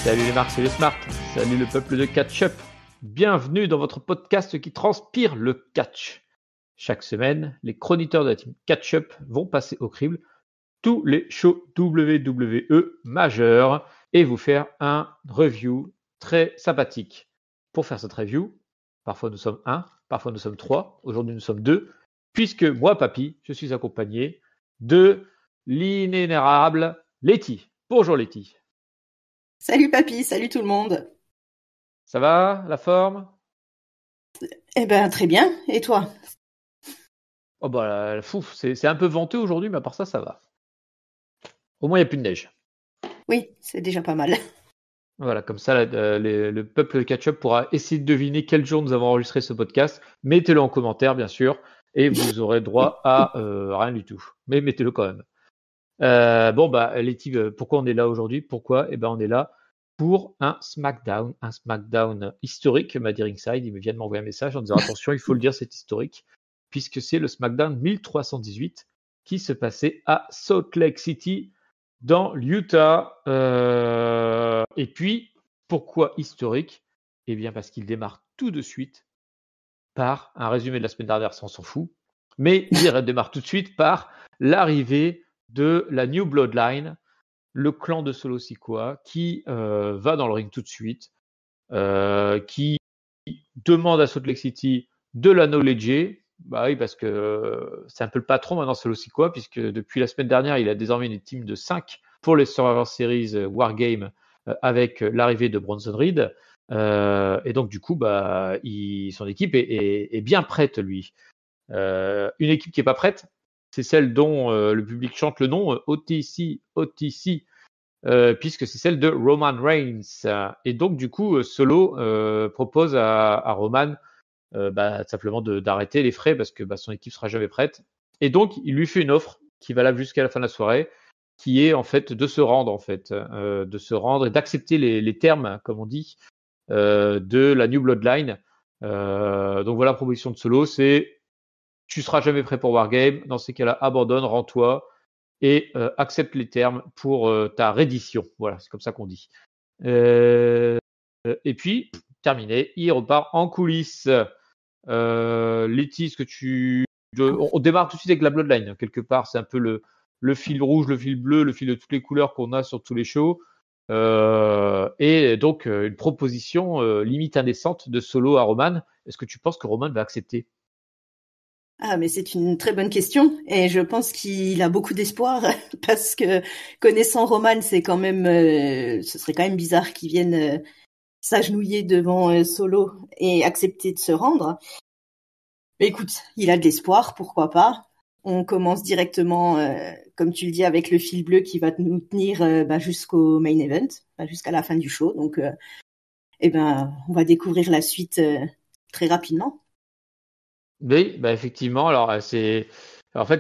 Salut les marques, c'est les Smart. Salut le peuple de Catch-Up. Bienvenue dans votre podcast qui transpire le catch. Chaque semaine, les chroniqueurs de la team Catch-Up vont passer au crible tous les shows WWE majeurs et vous faire un review très sympathique. Pour faire cette review, parfois nous sommes 1, parfois nous sommes 3, aujourd'hui nous sommes 2, puisque moi, Papy, je suis accompagné de l'inénérable Letty. Bonjour Letty. Salut Papy, salut tout le monde. Ça va, la forme? Eh ben très bien, et toi? Oh bah, c'est un peu venteux aujourd'hui, mais à part ça, ça va. Au moins, il n'y a plus de neige. Oui, c'est déjà pas mal. Voilà, comme ça, le peuple de Catch-Up pourra essayer de deviner quel jour nous avons enregistré ce podcast. Mettez-le en commentaire, bien sûr, et vous aurez droit à rien du tout. Mais mettez-le quand même. Bon, bah, Letty, pourquoi on est là aujourd'hui? Pourquoi? Eh ben, on est là pour un SmackDown historique, m'a dit Ringside. Il vient de m'envoyer un message en disant attention, il faut le dire, c'est historique, puisque c'est le SmackDown 1318 qui se passait à Salt Lake City, dans l'Utah. Et puis, pourquoi historique? Eh bien, parce qu'il démarre tout de suite par un résumé de la semaine dernière, ça on s'en fout, mais il démarre tout de suite par l'arrivée de la New Bloodline, le clan de Solo Sikoa, qui va dans le ring tout de suite, qui demande à Salt Lake City de la knowledger. Bah oui, parce que c'est un peu le patron maintenant, Solo Sikoa, puisque depuis la semaine dernière, il a désormais une team de 5 pour les Survivor Series Wargame avec l'arrivée de Bronson Reed. Et donc, du coup, bah, son équipe est bien prête, lui. Une équipe qui n'est pas prête, c'est celle dont le public chante le nom, OTC, puisque c'est celle de Roman Reigns. Et donc, du coup, Solo propose à Roman simplement d'arrêter les frais parce que son équipe sera jamais prête. Et donc, il lui fait une offre qui est valable jusqu'à la fin de la soirée, qui est en fait de se rendre, et d'accepter les termes, comme on dit, de la New Bloodline. Donc voilà la proposition de Solo, c'est tu seras jamais prêt pour Wargame, dans ces cas-là, abandonne, rends-toi et accepte les termes pour ta reddition. Voilà, c'est comme ça qu'on dit. Et puis, terminé, il repart en coulisses. Letty, on démarre tout de suite avec la Bloodline, quelque part. C'est un peu le fil rouge, le fil bleu, le fil de toutes les couleurs qu'on a sur tous les shows. Et donc, une proposition limite indécente de Solo à Roman. Est-ce que tu penses que Roman va accepter? Ah, mais c'est une très bonne question, et je pense qu'il a beaucoup d'espoir, parce que connaissant Roman, c'est quand même, ce serait quand même bizarre qu'il vienne s'agenouiller devant Solo et accepter de se rendre. Mais écoute, il a de l'espoir, pourquoi pas. On commence directement, comme tu le dis, avec le fil bleu qui va nous tenir jusqu'au main event, jusqu'à la fin du show. Donc, on va découvrir la suite très rapidement. Oui, bah effectivement. Alors, en fait,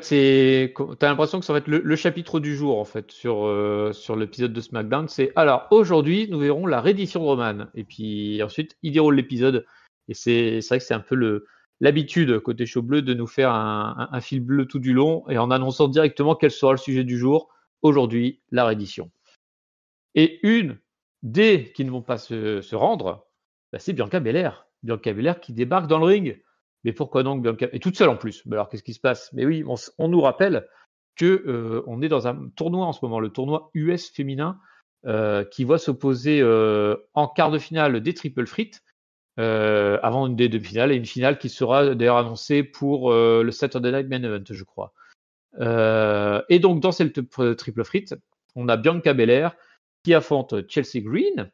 t'as l'impression que ça va être le chapitre du jour, en fait, sur l'épisode de SmackDown. Alors, aujourd'hui, nous verrons la reddition de Roman. Et puis, ensuite, il déroule l'épisode. Et c'est vrai que c'est un peu l'habitude, côté show bleu, de nous faire un fil bleu tout du long et en annonçant directement quel sera le sujet du jour. Aujourd'hui, la reddition. Et une des qui ne vont pas se rendre, c'est Bianca Belair. Bianca Belair qui débarque dans le ring. Mais pourquoi donc Bianca? Et toute seule en plus. Alors qu'est-ce qui se passe? Mais oui, on nous rappelle que on est dans un tournoi en ce moment, le tournoi US féminin, qui voit s'opposer en quart de finale des triple threat, avant une des demi-finales et une finale qui sera d'ailleurs annoncée pour le Saturday Night Main Event, je crois. Et donc dans cette triple threat, on a Bianca Belair qui affronte Chelsea Green,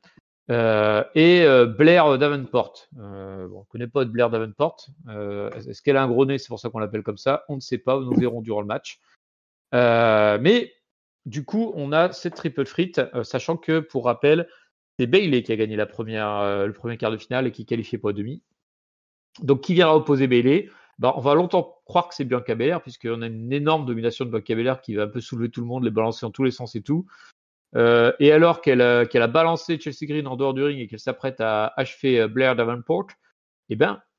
et Blair Davenport. On ne connaît pas de Blair Davenport. Est-ce qu'elle a un gros nez? C'est pour ça qu'on l'appelle comme ça. On ne sait pas. Nous verrons durant le match. Mais du coup, on a cette triple threat, sachant que, pour rappel, c'est Bayley qui a gagné le premier quart de finale et qui est qualifié pour la demi. Donc, qui viendra opposer Bayley? On va longtemps croire que c'est Bianca Belair, puisqu'on a une énorme domination de Bianca Belair qui va un peu soulever tout le monde, les balancer dans tous les sens et tout. Et alors qu'elle a balancé Chelsea Green en dehors du ring et qu'elle s'apprête à achever Blair Davenport,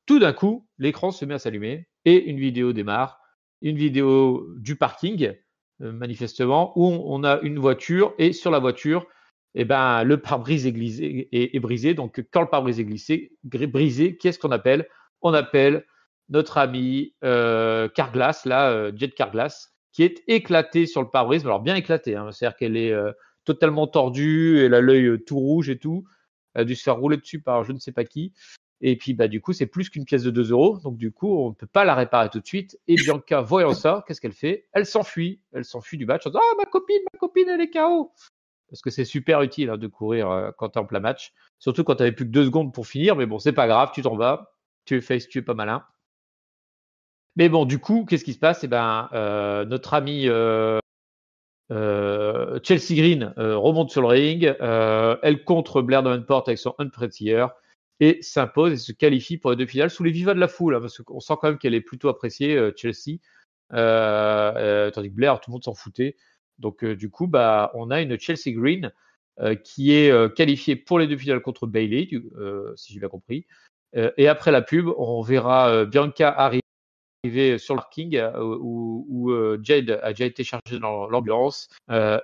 tout d'un coup, l'écran se met à s'allumer et une vidéo démarre, une vidéo du parking, manifestement, où on a une voiture et sur la voiture, et ben le pare-brise est brisé. Donc quand le pare-brise est brisé, qu'est-ce qu'on appelle? On appelle notre ami Carglass, là, Jet Carglass, qui est éclaté sur le pare-brise. Alors bien éclaté, hein, c'est-à-dire qu'elle est totalement tordue, elle a l'œil tout rouge et tout. Elle a dû se faire rouler dessus par je ne sais pas qui. Et puis bah du coup c'est plus qu'une pièce de 2 euros, donc du coup on ne peut pas la réparer tout de suite. Et Bianca, voyant ça, qu'est-ce qu'elle fait? Elle s'enfuit du match en disant ah ma copine elle est KO. Parce que c'est super utile de courir quand tu es en plein match. Surtout quand tu n'avais plus que 2 secondes pour finir. Mais bon, c'est pas grave, tu t'en vas. Tu es face, tu es pas malin. Mais bon, du coup, qu'est-ce qui se passe? Eh ben, notre ami Chelsea Green remonte sur le ring. Elle contre Blair Davenport avec son Unprettier et s'impose et se qualifie pour les 2 finales sous les vivas de la foule. Parce qu'on sent quand même qu'elle est plutôt appréciée, Chelsea. Tandis que Blair, tout le monde s'en foutait. Donc du coup, bah, on a une Chelsea Green qui est qualifiée pour les 2 finales contre Bayley, si j'ai bien compris. Et après la pub, on verra Bianca arriver sur le parking où Jade a déjà été chargée dans l'ambulance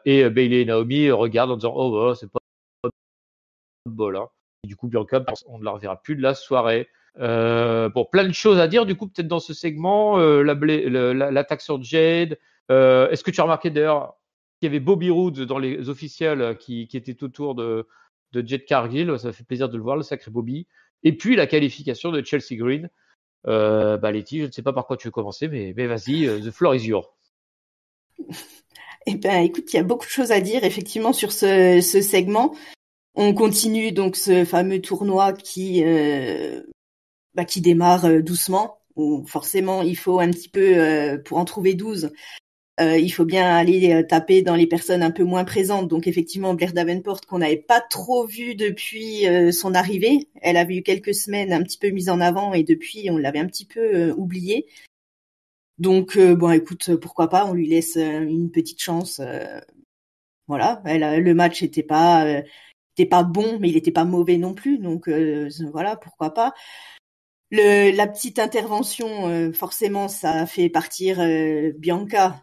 et Bayley et Naomi regardent en disant oh bah, c'est pas de bol. Hein. Et du coup, Bianca, on ne la reverra plus de la soirée. Bon, plein de choses à dire du coup peut-être dans ce segment. L'attaque sur Jade. Est-ce que tu as remarqué d'ailleurs qu'il y avait Bobby Roode dans les officiels qui étaient autour de Jade Cargill? Ça fait plaisir de le voir, le sacré Bobby. Et puis la qualification de Chelsea Green. Bah Letty, je ne sais pas par quoi tu veux commencer, mais vas-y, the floor is yours. Eh ben, écoute, il y a beaucoup de choses à dire effectivement sur ce segment. On continue donc ce fameux tournoi qui démarre doucement. Où forcément, il faut un petit peu pour en trouver 12. Il faut bien aller taper dans les personnes un peu moins présentes. Donc effectivement, Blair Davenport qu'on n'avait pas trop vu depuis son arrivée. Elle avait eu quelques semaines un petit peu mise en avant et depuis on l'avait un petit peu oubliée. Donc bon, écoute, pourquoi pas, on lui laisse une petite chance. Voilà, le match était pas bon, mais il était pas mauvais non plus. Donc voilà, pourquoi pas. La petite intervention, forcément, ça fait partir Bianca,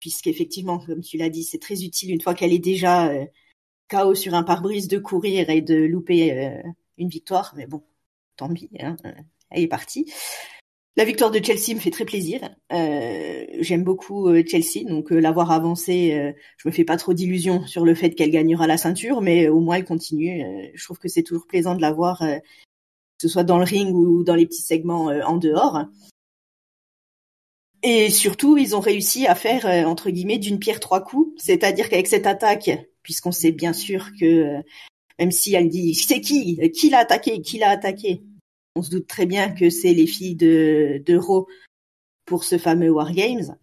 puisqu'effectivement, comme tu l'as dit, c'est très utile une fois qu'elle est déjà KO sur un pare-brise de courir et de louper une victoire. Mais bon, tant pis, hein, elle est partie. La victoire de Chelsea me fait très plaisir. J'aime beaucoup Chelsea, donc l'avoir avancée, je me fais pas trop d'illusions sur le fait qu'elle gagnera la ceinture, mais au moins elle continue. Je trouve que c'est toujours plaisant de la voir, que ce soit dans le ring ou dans les petits segments en dehors. Et surtout, ils ont réussi à faire, entre guillemets, d'une pierre 3 coups. C'est-à-dire qu'avec cette attaque, puisqu'on sait bien sûr que, même si elle dit, c'est qui l'a attaqué, on se doute très bien que c'est les filles de Raw pour ce fameux War Games.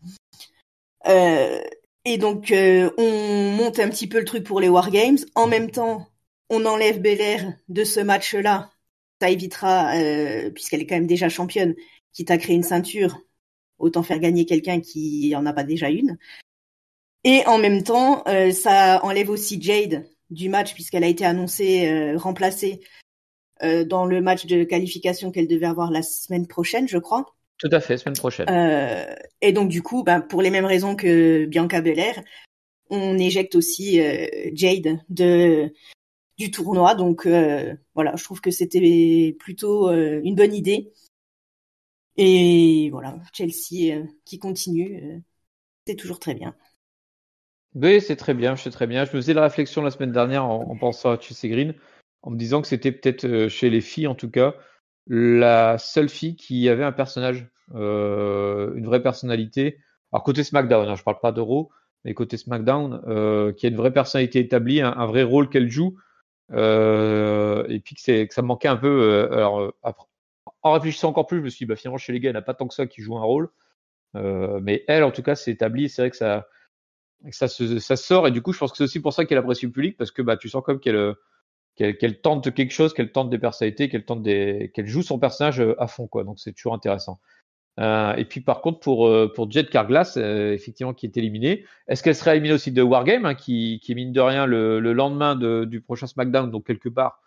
Et donc, on monte un petit peu le truc pour les War Games. En même temps, on enlève Belair de ce match-là. Ça évitera, puisqu'elle est quand même déjà championne, quitte à créer une ceinture, autant faire gagner quelqu'un qui en a pas déjà une. Et en même temps, ça enlève aussi Jade du match puisqu'elle a été annoncée remplacée dans le match de qualification qu'elle devait avoir la semaine prochaine, je crois. Tout à fait, semaine prochaine. Et donc du coup, pour les mêmes raisons que Bianca Belair, on éjecte aussi Jade du tournoi. Donc voilà, je trouve que c'était plutôt une bonne idée. Et voilà, Chelsea qui continue, c'est toujours très bien. Oui, c'est très bien, c'est très bien. Je me faisais la réflexion la semaine dernière en pensant à Chelsea Green, en me disant que c'était peut-être chez les filles en tout cas, la seule fille qui avait un personnage, une vraie personnalité. Alors côté SmackDown, je parle pas d'Euro, mais côté SmackDown, qui a une vraie personnalité établie, un vrai rôle qu'elle joue, et puis que ça me manquait un peu. Après, en réfléchissant encore plus, je me suis dit, finalement chez les gars, il n'y en a pas tant que ça qui joue un rôle, mais elle en tout cas c'est établi. C'est vrai que ça sort et du coup je pense que c'est aussi pour ça qu'elle apprécie le public parce que tu sens comme qu'elle tente quelque chose, qu'elle tente des personnalités, qu'elle joue son personnage à fond quoi. Donc c'est toujours intéressant. Et puis par contre pour Jade Carglass effectivement qui est éliminée, est-ce qu'elle serait éliminée aussi de Wargame qui est mine de rien le lendemain du prochain SmackDown, donc quelque part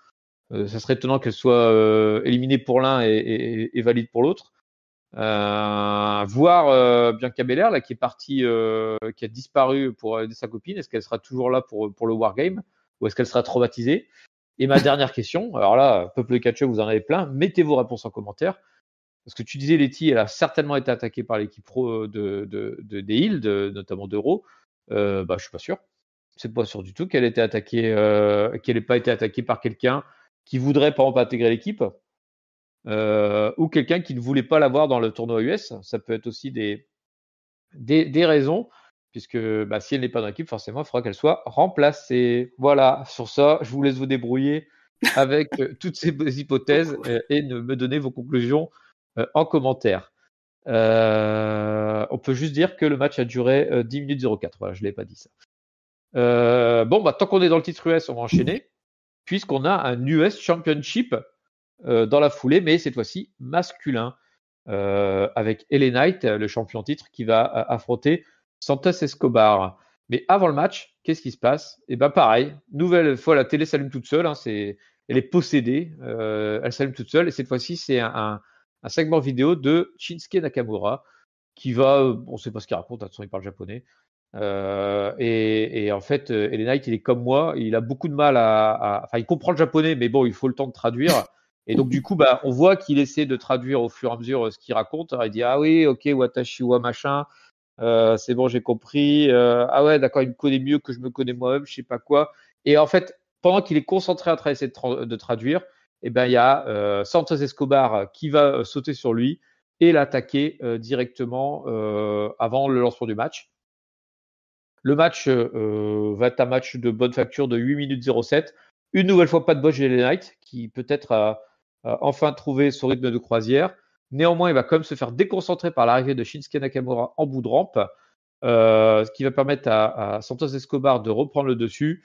ça serait étonnant qu'elle soit éliminée pour l'un et valide pour l'autre. Voir Bianca Belair là qui est partie, qui a disparu pour aider sa copine. Est-ce qu'elle sera toujours là pour le Wargame ou est-ce qu'elle sera traumatisée? Et ma dernière question, alors là, peuple de catcheur, vous en avez plein, mettez vos réponses en commentaire. Parce que tu disais, Letty, elle a certainement été attaquée par l'équipe pro des Hills, notamment d'Euro. Je suis pas sûr. C'est pas sûr du tout qu'elle ait été attaquée, qu'elle n'ait pas été attaquée par quelqu'un qui voudrait, par exemple, intégrer l'équipe, ou quelqu'un qui ne voulait pas l'avoir dans le tournoi US. Ça peut être aussi des raisons, puisque si elle n'est pas dans l'équipe, forcément, il faudra qu'elle soit remplacée. Voilà, sur ça, je vous laisse vous débrouiller avec toutes ces hypothèses et me donner vos conclusions en commentaire. On peut juste dire que le match a duré 10 minutes 04. Voilà, je ne l'ai pas dit ça. Tant qu'on est dans le titre US, on va enchaîner, puisqu'on a un US Championship dans la foulée, mais cette fois-ci masculin, avec LA Knight, le champion titre, qui va affronter Santos Escobar. Mais avant le match, qu'est-ce qui se passe? Et pareil, nouvelle fois, la télé s'allume toute seule, elle est possédée, elle s'allume toute seule, et cette fois-ci, c'est un segment vidéo de Shinsuke Nakamura, qui va, on ne sait pas ce qu'il raconte, de toute façon, il parle japonais. Et en fait, LA Knight, il est comme moi, il a beaucoup de mal enfin, il comprend le japonais, mais bon, il faut le temps de traduire. Et donc, du coup, on voit qu'il essaie de traduire au fur et à mesure ce qu'il raconte. Alors, il dit, ah oui, ok, watashi wa machin, c'est bon, j'ai compris. Ah ouais, d'accord, il me connaît mieux que je me connais moi-même, je sais pas quoi. Et en fait, pendant qu'il est concentré à essayer de traduire, il y a Santos Escobar qui va sauter sur lui et l'attaquer directement avant le lancement du match. Le match va être un match de bonne facture de 8 minutes 07. Une nouvelle fois, pas de botch chez LA Knight, qui peut-être a enfin trouvé son rythme de croisière. Néanmoins, il va quand même se faire déconcentrer par l'arrivée de Shinsuke Nakamura en bout de rampe, ce qui va permettre à Santos Escobar de reprendre le dessus,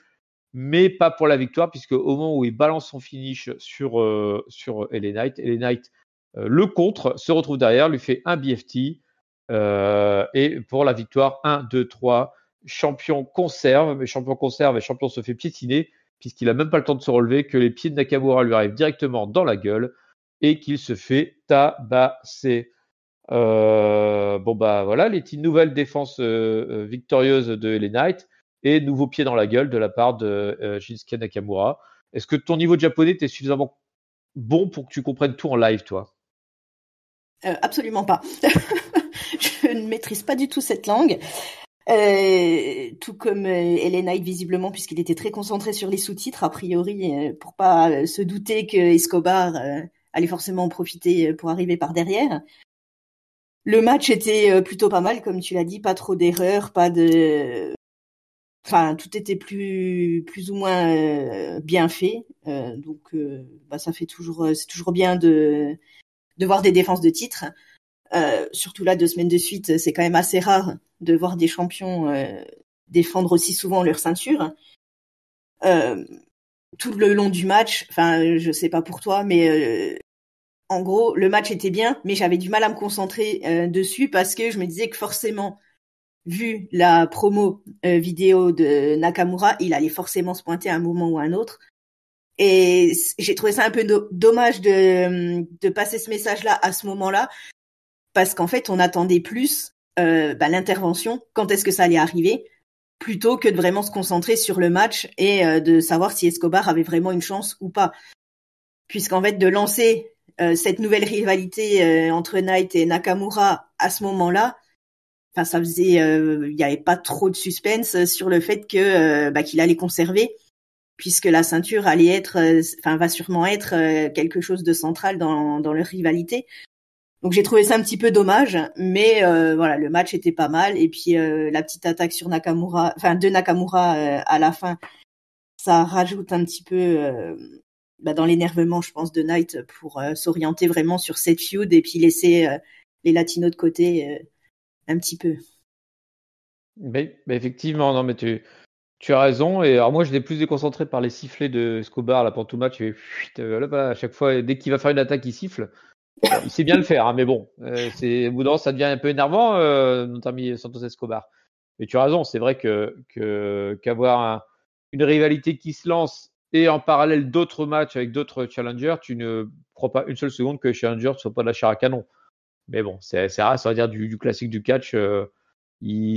mais pas pour la victoire, puisque au moment où il balance son finish sur LA Knight, le contre, se retrouve derrière, lui fait un BFT, et pour la victoire, 1, 2, 3, champion conserve, mais champion conserve et champion se fait piétiner, puisqu'il n'a même pas le temps de se relever, que les pieds de Nakamura lui arrivent directement dans la gueule et qu'il se fait tabasser. Voilà, les nouvelles défenses victorieuses de LA Knight et nouveau pied dans la gueule de la part de Shinsuke Nakamura. Est-ce que ton niveau de japonais est suffisamment bon pour que tu comprennes tout en live, toi? Absolument pas. Je ne maîtrise pas du tout cette langue. Tout comme LA Knight visiblement, puisqu'il était très concentré sur les sous-titres, a priori, pour pas se douter que Escobar allait forcément en profiter pour arriver par derrière. Le match était plutôt pas mal, comme tu l'as dit, pas trop d'erreurs, enfin, tout était plus ou moins bien fait. Donc, ça fait c'est toujours bien de voir des défenses de titre. Surtout là, 2 semaines de suite, c'est quand même assez rare de voir des champions défendre aussi souvent leur ceinture. Tout le long du match, enfin, je sais pas pour toi, mais en gros, le match était bien, mais j'avais du mal à me concentrer dessus parce que je me disais que forcément, vu la promo vidéo de Nakamura, il allait forcément se pointer à un moment ou à un autre. Et j'ai trouvé ça un peu dommage de passer ce message-là à ce moment-là, parce qu'en fait, on attendait plus l'intervention, quand est-ce que ça allait arriver, plutôt que de vraiment se concentrer sur le match et de savoir si Escobar avait vraiment une chance ou pas. Puisqu'en fait, de lancer cette nouvelle rivalité entre Knight et Nakamura à ce moment-là, enfin, ça faisait, il y avait pas trop de suspense sur le fait que qu'il allait conserver, puisque la ceinture allait être, va sûrement être quelque chose de central dans leur rivalité. Donc j'ai trouvé ça un petit peu dommage, mais voilà, le match était pas mal, et puis la petite attaque sur Nakamura, de Nakamura à la fin, ça rajoute un petit peu dans l'énervement, je pense, de Knight pour s'orienter vraiment sur cette feud et puis laisser les latinos de côté un petit peu. Mais effectivement, non, mais tu as raison. Et alors moi, je l'ai plus déconcentré par les sifflets de Escobar, là, pendant tout match. Il fait, à chaque fois, dès qu'il va faire une attaque, il siffle. Bon, il sait bien le faire, hein, mais bon, au bout d'un moment, ça devient un peu énervant, notre ami Santos Escobar. Mais tu as raison, c'est vrai qu'avoir une rivalité qui se lance et en parallèle d'autres matchs avec d'autres challengers, tu ne crois pas une seule seconde que les challengers ne soient pas de la chair à canon. Mais bon, c'est rare, ça va dire du classique du catch.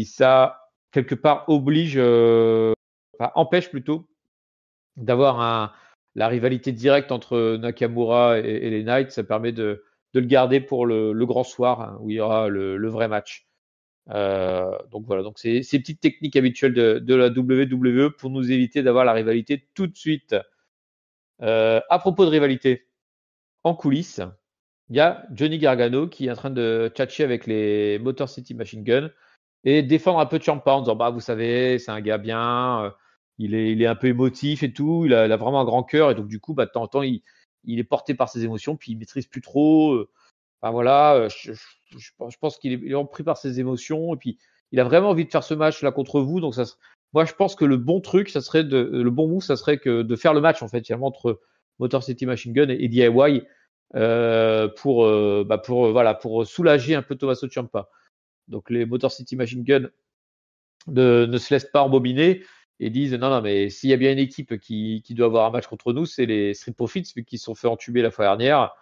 Ça, quelque part, empêche plutôt d'avoir la rivalité directe entre Nakamura et les Knights, ça permet de le garder pour le grand soir, hein, où il y aura le vrai match. Donc voilà, donc c'est ces petites techniques habituelles de la WWE pour nous éviter d'avoir la rivalité tout de suite. À propos de rivalité, en coulisses, il y a Johnny Gargano qui est en train de tchatcher avec les Motor City Machine Gun et défendre un peu Ciampa en disant bah vous savez c'est un gars bien, il est un peu émotif et tout, il a vraiment un grand cœur et donc du coup bah de temps en temps il est porté par ses émotions puis il maîtrise plus trop. Enfin voilà, je pense qu'il est pris par ses émotions et puis il a vraiment envie de faire ce match là contre vous. Donc moi je pense que le bon truc, le bon move, ça serait que de faire le match en fait finalement entre Motor City Machine Gun et DIY pour soulager un peu Tommaso Ciampa. Donc les Motor City Machine Gun ne se laissent pas embobiner et disent non mais s'il y a bien une équipe qui doit avoir un match contre nous, c'est les Street Profits vu qu'ils se sont fait entuber la fois dernière.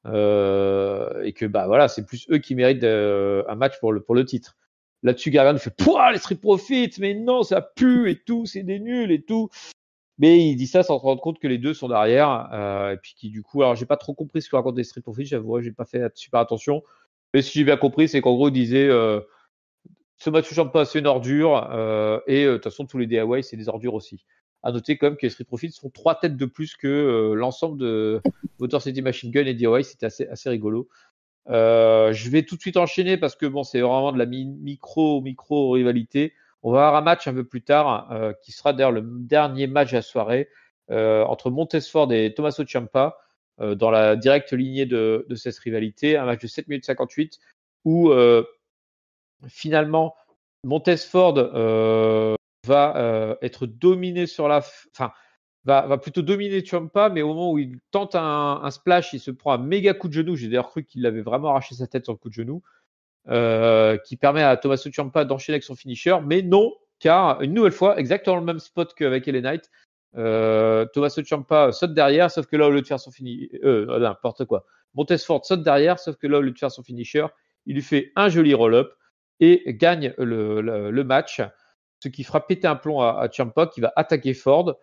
Et que bah voilà, c'est plus eux qui méritent un match pour le titre. Là-dessus, Gargano fait pouah les Street Profits, mais non, ça pue et tout, c'est des nuls et tout. Mais il dit ça sans se rendre compte que les deux sont derrière, et puis qui du coup, alors j'ai pas trop compris ce que raconte les Street Profits, j'avoue, j'ai pas fait super attention. Mais si j'ai bien compris, c'est qu'en gros, il disait ce match pas, c'est une ordure, et de toute façon, tous les DIY, c'est des ordures aussi. À noter quand même que les Street Profits sont 3 têtes de plus que l'ensemble de Motor City Machine Gun et DIY, c'était assez rigolo. Je vais tout de suite enchaîner parce que bon, c'est vraiment de la micro rivalité. On va avoir un match un peu plus tard qui sera d'ailleurs le dernier match de la soirée entre Montesford et Tommaso Ciampa dans la directe lignée de cette rivalité. Un match de 7 minutes 58 où finalement Montesford va être dominé sur enfin va plutôt dominer Ciampa, mais au moment où il tente un splash, il se prend un méga coup de genou. J'ai d'ailleurs cru qu'il avait vraiment arraché sa tête sur le coup de genou, qui permet à Tommaso Ciampa d'enchaîner avec son finisher, mais non, car une nouvelle fois, exactement le même spot qu'avec LA Knight, Tommaso Ciampa saute derrière, sauf que là, au lieu de faire son n'importe quoi. Montesford saute derrière, sauf que là, au lieu de faire son finisher, il lui fait un joli roll-up et gagne le match, ce qui fera péter un plomb à Ciampa, qui va attaquer Ford.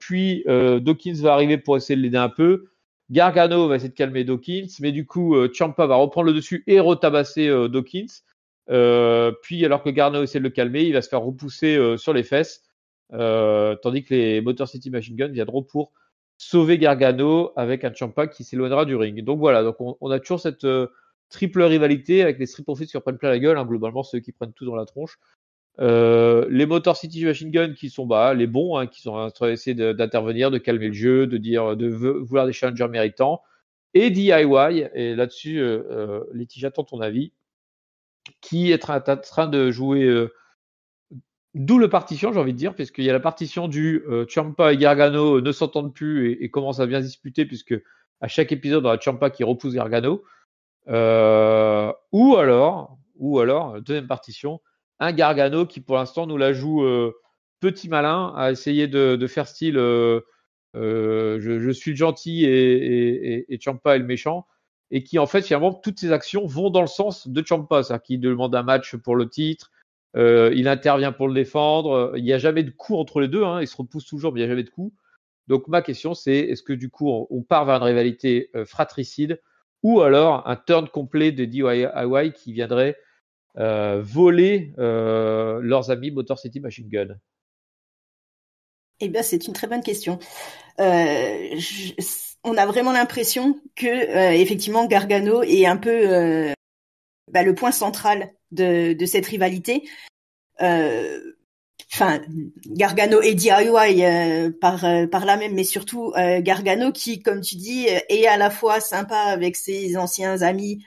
Puis Dawkins va arriver pour essayer de l'aider un peu. Gargano va essayer de calmer Dawkins, mais du coup Ciampa va reprendre le dessus et retabasser Dawkins. Puis alors que Gargano essaie de le calmer, il va se faire repousser sur les fesses, tandis que les Motor City Machine Gun viendront pour sauver Gargano avec un Ciampa qui s'éloignera du ring. Donc voilà, donc on a toujours cette triple rivalité avec les Street Profits qui reprennent plein la gueule, hein, globalement ceux qui prennent tout dans la tronche. Les Motor City Machine Gun qui sont les bons, hein, qui sont en train d'essayer d'intervenir, de calmer le jeu, de dire, de vouloir des challengers méritants. Et DIY, et là-dessus, Letty, j'attends ton avis, qui est en train de jouer double partition, j'ai envie de dire, puisqu'il y a la partition du Ciampa et Gargano ne s'entendent plus et commencent à bien se disputer, puisque à chaque épisode, on a Ciampa qui repousse Gargano. Ou alors, deuxième partition, un Gargano qui pour l'instant nous la joue petit malin, à essayer de faire style je suis le gentil et Ciampa est le méchant, et qui en fait finalement toutes ses actions vont dans le sens de Ciampa, c'est-à-dire qu'il demande un match pour le titre, il intervient pour le défendre, il n'y a jamais de coup entre les deux, hein, ils se repoussent toujours mais il n'y a jamais de coup. Donc ma question c'est, est-ce que du coup on part vers une rivalité fratricide ou alors un turn complet de DIY qui viendrait voler leurs amis Motor City Machine Gun? Eh bien, c'est une très bonne question. On a vraiment l'impression que effectivement Gargano est un peu le point central de cette rivalité. Enfin, Gargano et DIY par là même, mais surtout Gargano qui, comme tu dis, est à la fois sympa avec ses anciens amis,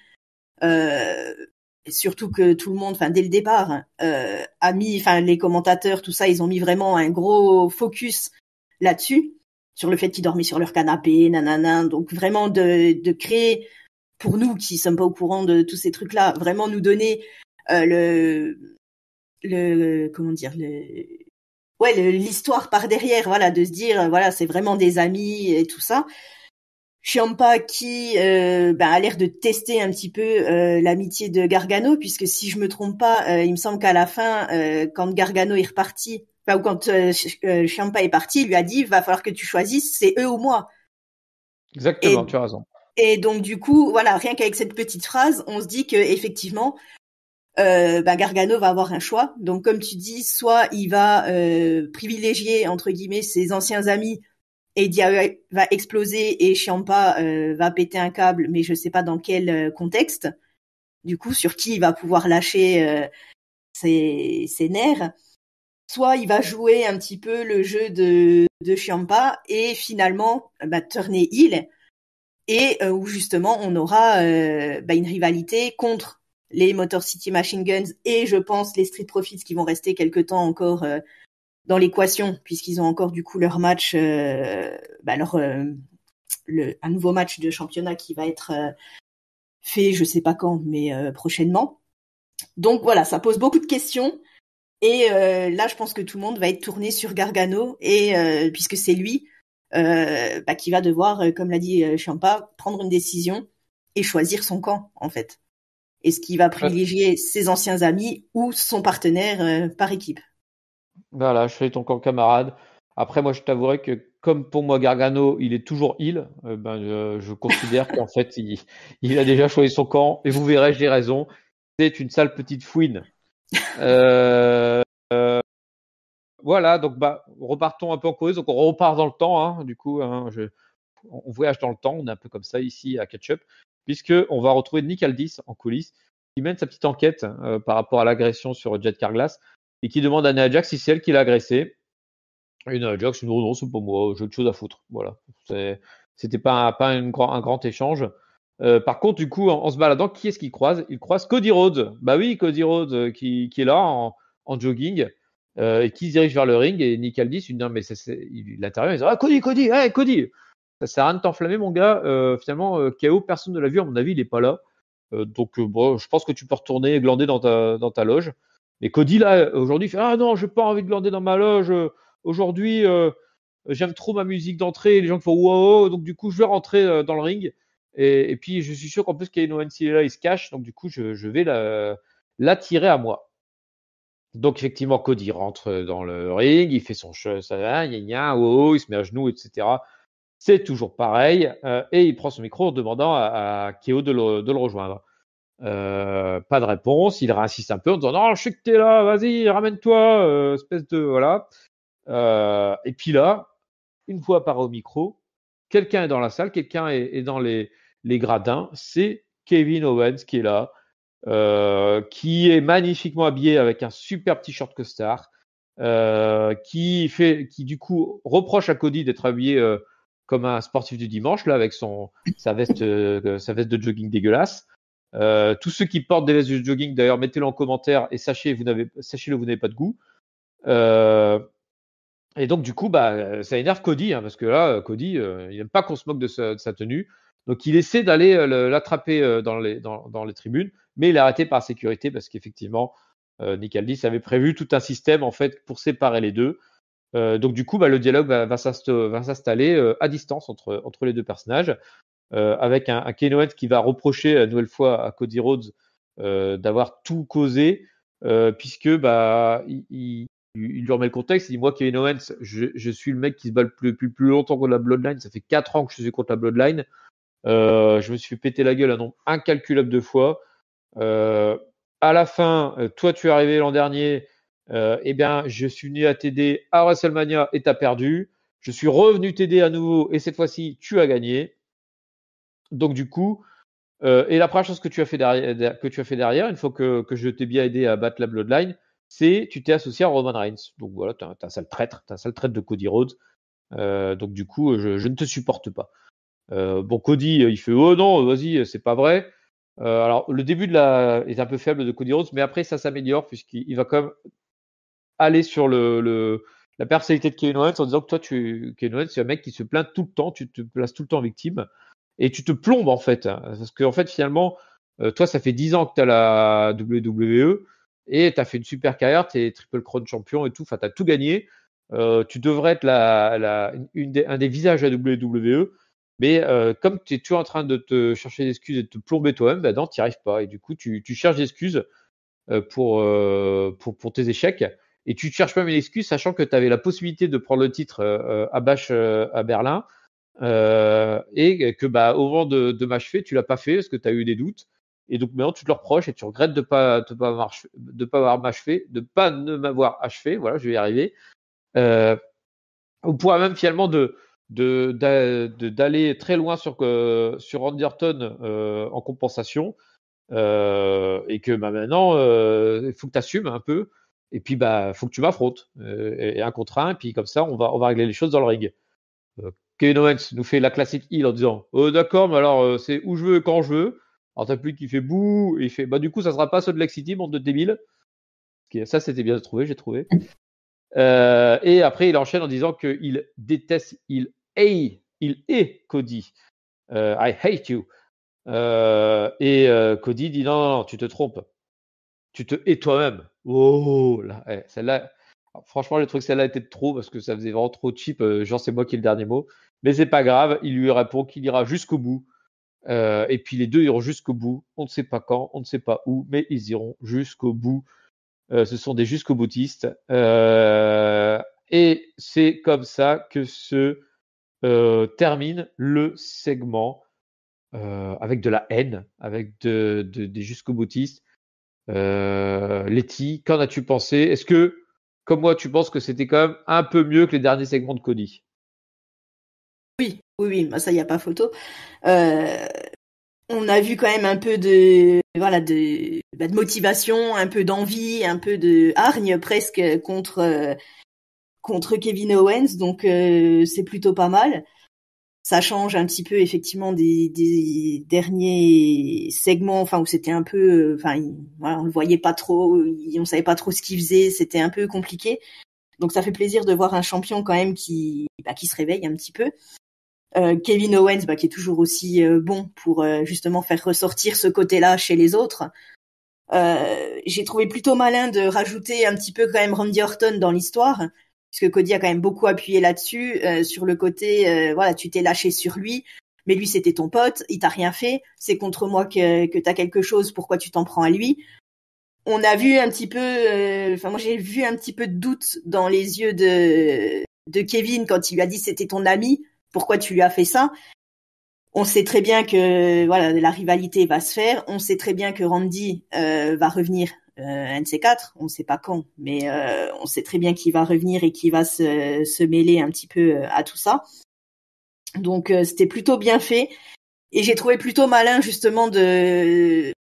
surtout que tout le monde, enfin dès le départ, a mis, enfin les commentateurs, tout ça, ils ont mis vraiment un gros focus là-dessus, sur le fait qu'ils dormaient sur leur canapé, nanana. Donc vraiment de créer, pour nous qui sommes pas au courant de tous ces trucs-là, vraiment nous donner comment dire, l'histoire par derrière, voilà, de se dire, voilà, c'est vraiment des amis et tout ça. Ciampa qui a l'air de tester un petit peu l'amitié de Gargano, puisque si je me trompe pas, il me semble qu'à la fin, quand Gargano est reparti, Enfin, ou quand Ciampa est parti, il lui a dit, il va falloir que tu choisisses, c'est eux ou moi. Exactement, Et, tu as raison. et donc du coup, voilà, rien qu'avec cette petite phrase, on se dit que effectivement, Gargano va avoir un choix. Donc comme tu dis, soit il va privilégier entre guillemets ses anciens amis et Dia va exploser et Ciampa va péter un câble, mais je sais pas dans quel contexte. Du coup, sur qui il va pouvoir lâcher ses nerfs. Soit il va jouer un petit peu le jeu de Ciampa et finalement tourner heel et où justement on aura une rivalité contre les Motor City Machine Guns et je pense les Street Profits qui vont rester quelque temps encore dans l'équation puisqu'ils ont encore du coup leur match, un nouveau match de championnat qui va être fait, je sais pas quand, mais prochainement. Donc voilà, ça pose beaucoup de questions. Et là, je pense que tout le monde va être tourné sur Gargano et puisque c'est lui qui va devoir, comme l'a dit Ciampa, prendre une décision et choisir son camp en fait. Est-ce qu'il va privilégier ses anciens amis ou son partenaire par équipe? Voilà, je fais ton camp camarade. Après, moi, je t'avouerai que comme pour moi, Gargano, il est toujours heel, je considère qu'en fait, il a déjà choisi son camp. Et vous verrez, j'ai raison. C'est une sale petite fouine. Euh, voilà, donc repartons un peu en cause. Donc on repart dans le temps, hein, du coup, hein, on voyage dans le temps. On est un peu comme ça ici à Catch Up, puisque on va retrouver Nick Aldis en coulisses, qui mène sa petite enquête par rapport à l'agression sur Jet Carglass et qui demande à Nia Jax si c'est elle qui l'a agressé. Et Nia Jax, non, non, c'est pas moi, j'ai autre chose à foutre. Voilà, c'était pas un grand échange. Par contre, du coup, en se baladant, qui est-ce qu'il croise? Il croise Cody Rhodes. Bah oui, Cody Rhodes qui est là en jogging et qui se dirige vers le ring. Et Nick Aldis, il dit non, mais il intervient, il dit ah Cody, hey, Cody, ça sert à rien de t'enflammer, mon gars. Finalement, KO, personne ne l'a vu, à mon avis, il est pas là. Donc bon, je pense que tu peux retourner glander dans ta loge. Mais Cody là, aujourd'hui, il fait ah non, j'ai pas envie de glander dans ma loge. Aujourd'hui, j'aime trop ma musique d'entrée. Les gens qui font wow, donc du coup, je vais rentrer dans le ring. Et puis, je suis sûr qu'en plus, Kevin Owens, il est là, il se cache. Donc, du coup, je vais l'attirer à moi. Donc, effectivement, Cody rentre dans le ring, il fait son show, ça va, il se met à genoux, etc. C'est toujours pareil. Et il prend son micro en demandant à Keo de le rejoindre. Pas de réponse. Il réinsiste un peu en disant non, je sais que t'es là, vas-y, ramène-toi, espèce de voilà. Et puis là, une fois apparaît au micro, quelqu'un est dans la salle, quelqu'un est dans les gradins. C'est Kevin Owens qui est là, qui est magnifiquement habillé avec un super t-shirt costard, qui du coup reproche à Cody d'être habillé comme un sportif du dimanche là avec sa veste de jogging dégueulasse. Tous ceux qui portent des vestes de jogging, d'ailleurs, mettez-le en commentaire et sachez-le, vous n'avez pas de goût. Et donc, du coup, ça énerve Cody, hein, parce que là, Cody, il n'aime pas qu'on se moque de sa tenue. Donc, il essaie d'aller l'attraper dans les tribunes, mais il est arrêté par la sécurité parce qu'effectivement, Nick Aldis avait prévu tout un système en fait pour séparer les deux. Donc, du coup, le dialogue va s'installer à distance entre les deux personnages, avec un Kevin Owens qui va reprocher une nouvelle fois à Cody Rhodes d'avoir tout causé, puisque il lui remet le contexte. Il dit moi, Kevin Owens, je suis le mec qui se bat le plus longtemps contre la Bloodline. Ça fait 4 ans que je suis contre la Bloodline. Je me suis fait péter la gueule un nombre incalculable de fois. À la fin, toi, tu es arrivé l'an dernier. Eh bien, je suis venu à t'aider à WrestleMania et t'as perdu. Je suis revenu t'aider à nouveau et cette fois-ci, tu as gagné. Donc, du coup, et la première chose que tu as fait derrière, une fois que je t'ai bien aidé à battre la Bloodline, c'est tu t'es associé à Roman Reigns. Donc voilà, t'es un sale traître, de Cody Rhodes. Donc du coup, je ne te supporte pas. Bon, Cody, il fait oh non, vas-y, c'est pas vrai. Alors le début est un peu faible de Cody Rhodes, mais après ça s'améliore puisqu'il va quand même aller sur la personnalité de Kevin Owens en disant que toi, Kevin Owens, c'est un mec qui se plaint tout le temps, tu te places tout le temps en victime et tu te plombes en fait. Hein, parce que en fait, finalement, toi, ça fait 10 ans que tu as la WWE et tu as fait une super carrière, tu es Triple Crown champion et tout, enfin, tu as tout gagné. Tu devrais être un des visages de la WWE. Mais comme tu es toujours en train de te chercher des excuses et de te plomber toi-même, bah non, tu n'y arrives pas. Et du coup, tu cherches des excuses pour tes échecs. et tu te cherches même une excuse, sachant que tu avais la possibilité de prendre le titre à Bash à Berlin, et que au moment de m'achever, tu l'as pas fait parce que tu as eu des doutes. Et donc maintenant tu te le reproches et tu regrettes de pas avoir m'achevé, de pas ne m'avoir achevé. Voilà, je vais y arriver. On pourra même finalement d'aller très loin sur Randy Orton en compensation, et que maintenant il faut que tu assumes un peu, et puis faut que tu m'affrontes, et un contre un, et puis comme ça on va régler les choses dans le ring. Kevin Owens nous fait la classique heel en disant d'accord, mais alors c'est où je veux quand je veux. Alors t'as plus qui fait bouh, et il fait du coup ça sera pas ceux de Lexity, bande de débiles. Ça c'était bien trouvé, j'ai trouvé. Et après, il enchaîne en disant qu'il déteste, il est Cody. I hate you. Et Cody dit non, tu te trompes. Tu te hais toi-même. Oh, là, celle-là. Franchement, j'ai trouvé que celle-là était de trop parce que ça faisait vraiment trop cheap. Genre, c'est moi qui ai le dernier mot. Mais c'est pas grave. Il lui répond qu'il ira jusqu'au bout. Et puis les deux iront jusqu'au bout. On ne sait pas quand, on ne sait pas où, mais ils iront jusqu'au bout. Ce sont des jusqu'au boutistes. Et c'est comme ça que se termine le segment avec de la haine, avec des jusqu'au boutistes. Letty, qu'en as-tu pensé? Est-ce que, comme moi, tu penses que c'était quand même un peu mieux que les derniers segments de Cody? Oui, ça y a pas photo. On a vu quand même un peu de motivation, un peu d'envie, un peu de hargne presque contre Kevin Owens, donc c'est plutôt pas mal. Ça change un petit peu effectivement des derniers segments, enfin où c'était un peu, on le voyait pas trop, on savait pas trop ce qu'il faisait, c'était un peu compliqué. Donc ça fait plaisir de voir un champion quand même qui se réveille un petit peu. Kevin Owens, qui est toujours aussi bon pour justement faire ressortir ce côté-là chez les autres. J'ai trouvé plutôt malin de rajouter un petit peu quand même Randy Orton dans l'histoire, puisque Cody a quand même beaucoup appuyé là-dessus, sur le côté, tu t'es lâché sur lui, mais lui c'était ton pote, il t'a rien fait, c'est contre moi que t'as quelque chose, pourquoi tu t'en prends à lui? On a vu un petit peu, moi j'ai vu un petit peu de doute dans les yeux de Kevin quand il lui a dit c'était ton ami, pourquoi tu lui as fait ça? On sait très bien que la rivalité va se faire. On sait très bien que Randy va revenir un de ces quatre. On ne sait pas quand, mais on sait très bien qu'il va revenir et qu'il va se mêler un petit peu à tout ça. Donc c'était plutôt bien fait. Et j'ai trouvé plutôt malin justement de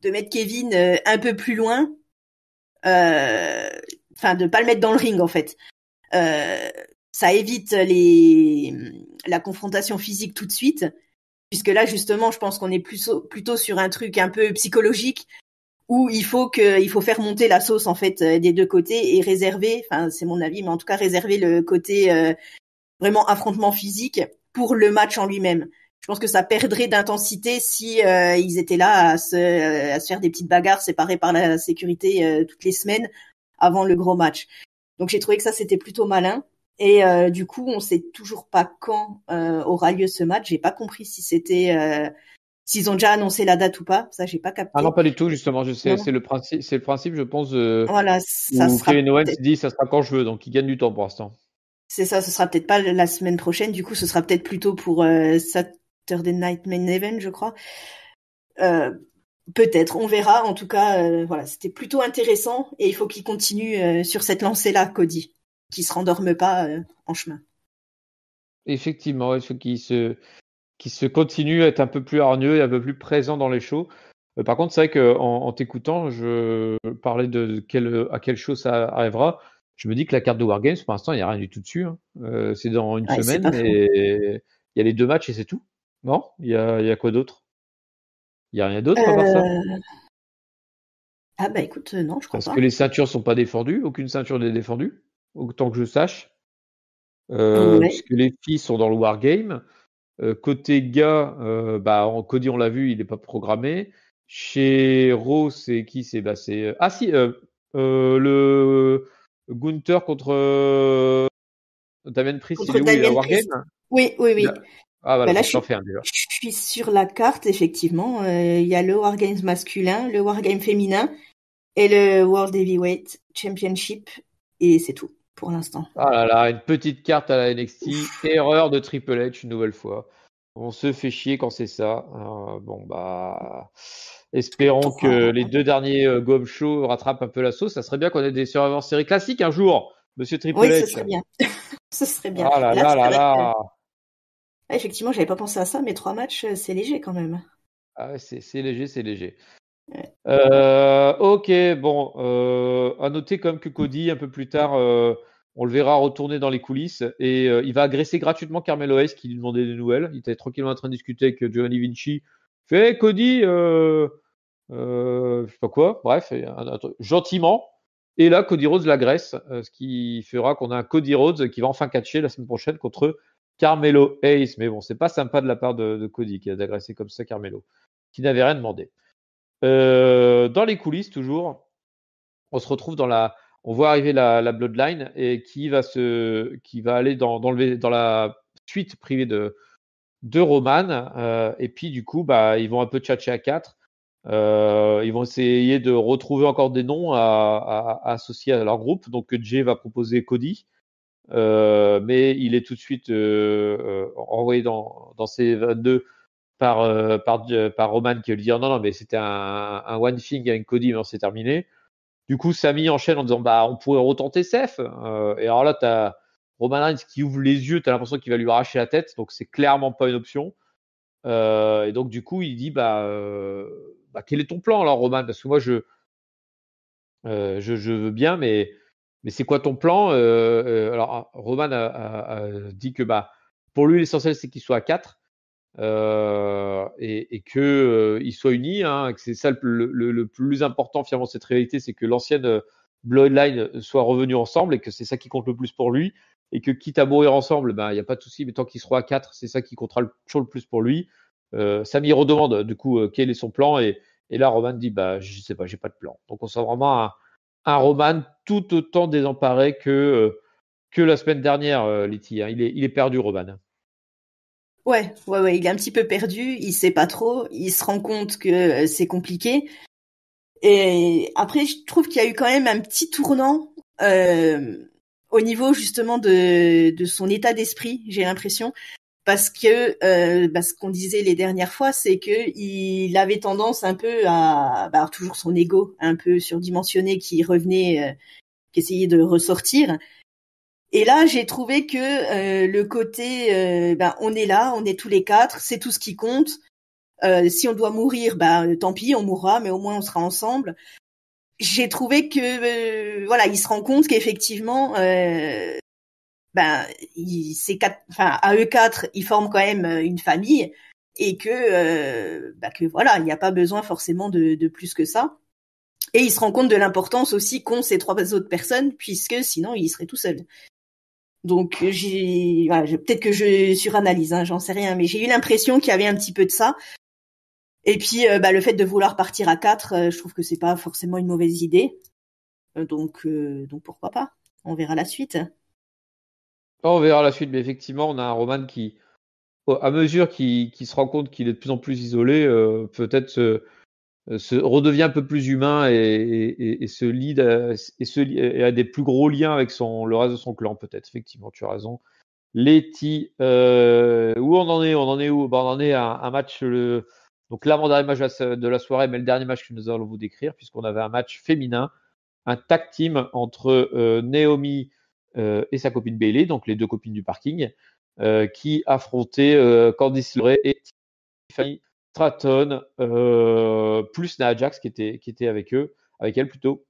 mettre Kevin un peu plus loin. De pas le mettre dans le ring en fait. Ça évite la confrontation physique tout de suite. Puisque là, justement, je pense qu'on est plutôt sur un truc un peu psychologique où il faut faire monter la sauce, en fait, des deux côtés et réserver, c'est mon avis, mais en tout cas, réserver le côté vraiment affrontement physique pour le match en lui-même. Je pense que ça perdrait d'intensité si ils étaient là à se faire des petites bagarres séparées par la sécurité toutes les semaines avant le gros match. Donc, j'ai trouvé que ça, c'était plutôt malin. Et du coup, on sait toujours pas quand aura lieu ce match. J'ai pas compris si c'était s'ils ont déjà annoncé la date ou pas. Ça, j'ai pas capté. Ah non, pas du tout, justement. Je sais, c'est le principe, je pense, Voilà, ça où sera Kevin Owens dit ça sera quand je veux, donc il gagne du temps pour l'instant. C'est ça, ce sera peut-être pas la semaine prochaine. Du coup, ce sera peut-être plutôt pour Saturday Night Main Event, je crois. Peut-être, on verra. En tout cas, c'était plutôt intéressant et il faut qu'il continue sur cette lancée-là, Cody, qu'il se rendorme pas en chemin. Effectivement, il faut qu'il se continue à être un peu plus hargneux et un peu plus présent dans les shows. Par contre, c'est vrai qu'en t'écoutant, je parlais à quelle show ça arrivera. Je me dis que la carte de Wargames, pour l'instant, il n'y a rien du tout dessus. Hein. C'est dans une semaine, mais il y a les 2 matchs et c'est tout. Non? Il y a quoi d'autre? Il n'y a rien d'autre à part ça? Ah écoute, non, je crois Parce pas. que les ceintures sont pas défendues. Aucune ceinture n'est défendue, autant que je sache. Ouais. Puisque les filles sont dans le Wargame. Côté gars, Cody, on l'a vu, il n'est pas programmé. Chez Raw, c'est qui? Le Gunther contre Damien Priest, il Contre est où? Il est à Damien Priest. Wargame? Oui. Ah voilà, Là, donc je j'en fais un déjà. suis sur la carte, effectivement. Il y a le Wargames masculin, le Wargame féminin et le World Heavyweight Championship. et c'est tout pour l'instant. Ah là là, une petite carte à la NXT, erreur de Triple H une nouvelle fois. On se fait chier quand c'est ça. Bon bah, espérons que les 2 derniers Go Show rattrapent un peu la sauce. Ça serait bien qu'on ait des Survivor Series classiques un jour, Monsieur Triple Oui, ce H. serait bien. Ce serait bien. Ah là Là, là c'est là vrai que là. effectivement, j'avais pas pensé à ça, mais 3 matchs, c'est léger quand même. Ah ouais, c'est léger, c'est léger. Ouais. Ok, bon, à noter quand même que Cody, un peu plus tard, on le verra retourner dans les coulisses et il va agresser gratuitement Carmelo Hayes qui lui demandait des nouvelles. Il était tranquillement en train de discuter avec Giovanni Vinci. Il fait hey, Cody, je sais pas quoi, bref, gentiment. Et là, Cody Rhodes l'agresse, ce qui fera qu'on a un Cody Rhodes qui va enfin catcher la semaine prochaine contre Carmelo Hayes. Mais bon, c'est pas sympa de la part de Cody qui a agressé comme ça Carmelo, qui n'avait rien demandé. Dans les coulisses, toujours, on se retrouve on voit arriver la Bloodline et qui va aller dans la suite privée de Roman. Et puis, du coup, bah, ils vont un peu tchatcher à 4. Ils vont essayer de retrouver encore des noms à associer à leur groupe. Donc, Jay va proposer Cody. Mais il est tout de suite envoyé dans ses 22 par Roman qui lui dit oh, non, mais c'était un one thing avec Cody, mais c'est terminé. Du coup, Sami enchaîne en disant bah on pourrait retenter Seth. Et alors là, t'as Roman Reigns qui ouvre les yeux, t'as l'impression qu'il va lui arracher la tête, donc c'est clairement pas une option. Et donc du coup, il dit bah quel est ton plan alors Roman? Parce que moi je veux bien, mais c'est quoi ton plan? Alors Roman a dit que bah pour lui l'essentiel c'est qu'il soit à 4 et que ils soient unis. Hein, que c'est ça le plus important finalement cette réalité, c'est que l'ancienne Bloodline soit revenue ensemble et que c'est ça qui compte le plus pour lui. Et que quitte à mourir ensemble, ben il y a pas de souci, mais tant qu'ils seront à 4, c'est ça qui comptera toujours le plus pour lui. Sami redemande du coup quel est son plan et là Roman dit bah je sais pas, j'ai pas de plan. Donc on sent vraiment un Roman tout autant désemparé que la semaine dernière, Letty. Hein. Il est perdu Roman. Ouais, il est un petit peu perdu, il sait pas trop, il se rend compte que c'est compliqué. Et après, je trouve qu'il y a eu quand même un petit tournant au niveau justement de son état d'esprit, j'ai l'impression. Parce que ce qu'on disait les dernières fois, c'est que il avait tendance un peu à avoir toujours son ego un peu surdimensionné qui revenait, qui essayait de ressortir. Et là, j'ai trouvé que le côté on est là, on est tous les 4, c'est tout ce qui compte. Si on doit mourir, tant pis, on mourra, mais au moins on sera ensemble. J'ai trouvé que il se rend compte qu'effectivement à eux 4, ils forment quand même une famille et que voilà, il n'y a pas besoin forcément de plus que ça. Et il se rend compte de l'importance aussi qu'ont ces 3 autres personnes, puisque sinon il serait tout seul. Donc peut-être que je suranalyse, hein, j'en sais rien, mais j'ai eu l'impression qu'il y avait un petit peu de ça. Et puis le fait de vouloir partir à 4, je trouve que c'est pas forcément une mauvaise idée. Donc pourquoi pas? On verra la suite. On verra la suite, mais effectivement, on a un Roman qui, à mesure qu'il se rend compte qu'il est de plus en plus isolé, peut-être se redevient un peu plus humain et se lie et a des plus gros liens avec le reste de son clan, peut-être. Effectivement, tu as raison. Letty, où on en est? On en est où? On en est à un match, donc l'avant-dernier match de la soirée, mais le dernier match que nous allons vous décrire, puisqu'on avait un match féminin, un tag team entre Naomi et sa copine Bayley, donc les 2 copines du parking, qui affrontaient Candice LeRae et Tiffany Stratton, plus Nia Jax qui était avec elle plutôt.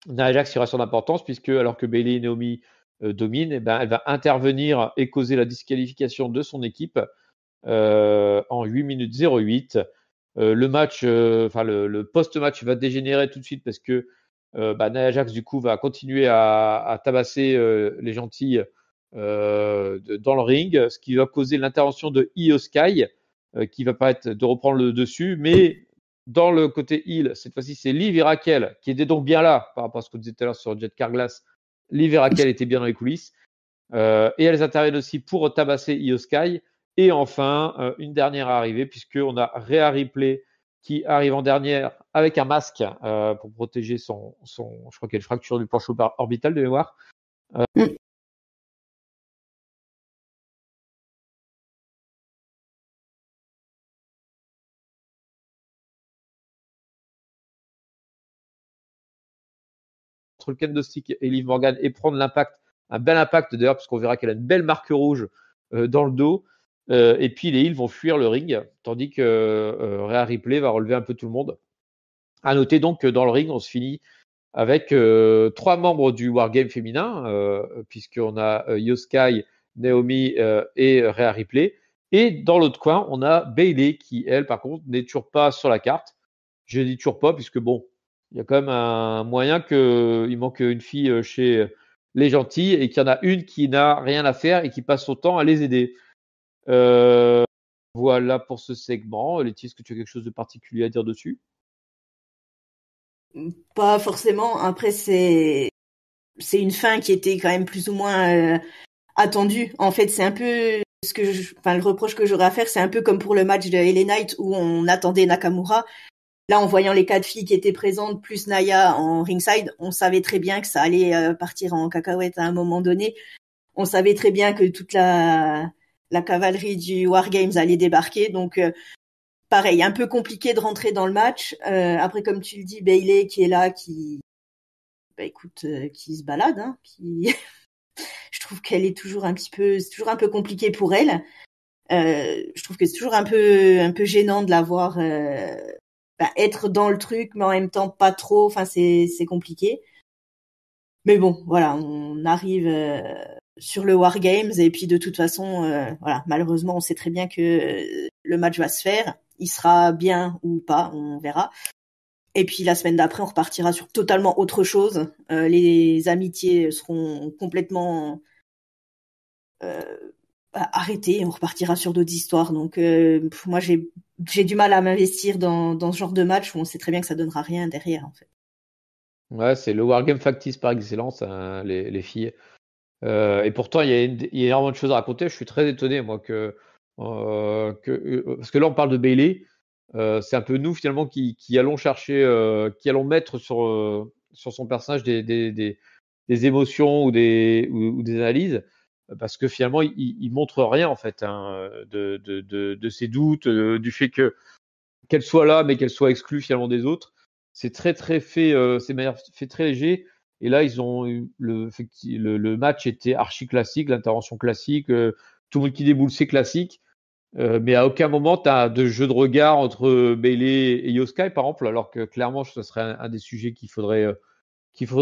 Nia Jax sera son importance puisque alors que Bayley et Naomi dominent, elle va intervenir et causer la disqualification de son équipe en 8 minutes 08. Le match, le post-match va dégénérer tout de suite parce que Nia Jax du coup va continuer à tabasser les gentils dans le ring, ce qui va causer l'intervention de Io Sky qui va permettre de reprendre le dessus, mais dans le côté heel, cette fois-ci c'est Liv et Raquel qui étaient donc bien là par rapport à ce qu'on disait tout à l'heure sur Jet Carglass. Liv et Raquel étaient bien dans les coulisses et elles interviennent aussi pour tabasser Io Sky. Et enfin, une dernière arrivée puisqu'on a Rhea Ripley qui arrive en dernière avec un masque pour protéger je crois qu'elle fracture du plancher orbital de mémoire. Mm. Entre le Candlestick et Liv Morgan et prendre l'impact, un bel impact d'ailleurs, parce qu'on verra qu'elle a une belle marque rouge dans le dos. Et puis les Hills vont fuir le ring, tandis que Rhea Ripley va relever un peu tout le monde. À noter donc que dans le ring, on se finit avec 3 membres du Wargame féminin, puisqu'on a Io Sky, Naomi et Rhea Ripley. Et dans l'autre coin, on a Bayley qui, elle, par contre, n'est toujours pas sur la carte. Je dis toujours pas, puisque bon, il y a quand même un moyen qu'il manque une fille chez les gentils et qu'il y en a une qui n'a rien à faire et qui passe son temps à les aider. Voilà pour ce segment. Letty, est-ce que tu as quelque chose de particulier à dire dessus? Pas forcément. Après, c'est une fin qui était quand même plus ou moins attendue. En fait, c'est un peu le reproche que j'aurais à faire, c'est un peu comme pour le match de LA Knight où on attendait Nakamura. Là, en voyant les 4 filles qui étaient présentes, plus Naya en ringside, on savait très bien que ça allait partir en cacahuète à un moment donné. On savait très bien que toute la cavalerie du War Games allait débarquer. Donc, pareil, un peu compliqué de rentrer dans le match. Après, comme tu le dis, Bayley qui est là, qui se balade, hein, je trouve qu'elle est toujours c'est toujours un peu compliqué pour elle. Je trouve que c'est toujours un peu gênant de la voir être dans le truc, mais en même temps pas trop. Enfin, c'est compliqué. Mais bon, voilà, on arrive sur le War Games et puis de toute façon, voilà, malheureusement, on sait très bien que le match va se faire. Il sera bien ou pas, on verra. Et puis la semaine d'après, on repartira sur totalement autre chose. Les amitiés seront complètement arrêtées. On repartira sur d'autres histoires. Donc moi, j'ai du mal à m'investir dans ce genre de match où on sait très bien que ça donnera rien derrière, en fait. Ouais, c'est le Wargame factice par excellence, hein, les filles. Et pourtant, il y a énormément de choses à raconter. Je suis très étonné, moi, parce que là, on parle de Bayley. C'est un peu nous, finalement, qui allons chercher, qui allons mettre sur son personnage des émotions ou des analyses, parce que finalement, il montre rien, en fait, hein, de ses doutes, du fait qu'elle soit là, mais qu'elle soit exclue, finalement, des autres. C'est très, très fait, c'est fait très léger. Et là, ils ont eu le match était archi classique, l'intervention classique, tout le monde qui déboule, c'est classique. Mais à aucun moment, tu as de jeu de regard entre Bayley et Yoskai, par exemple, alors que clairement, ce serait un des sujets qu'il faudrait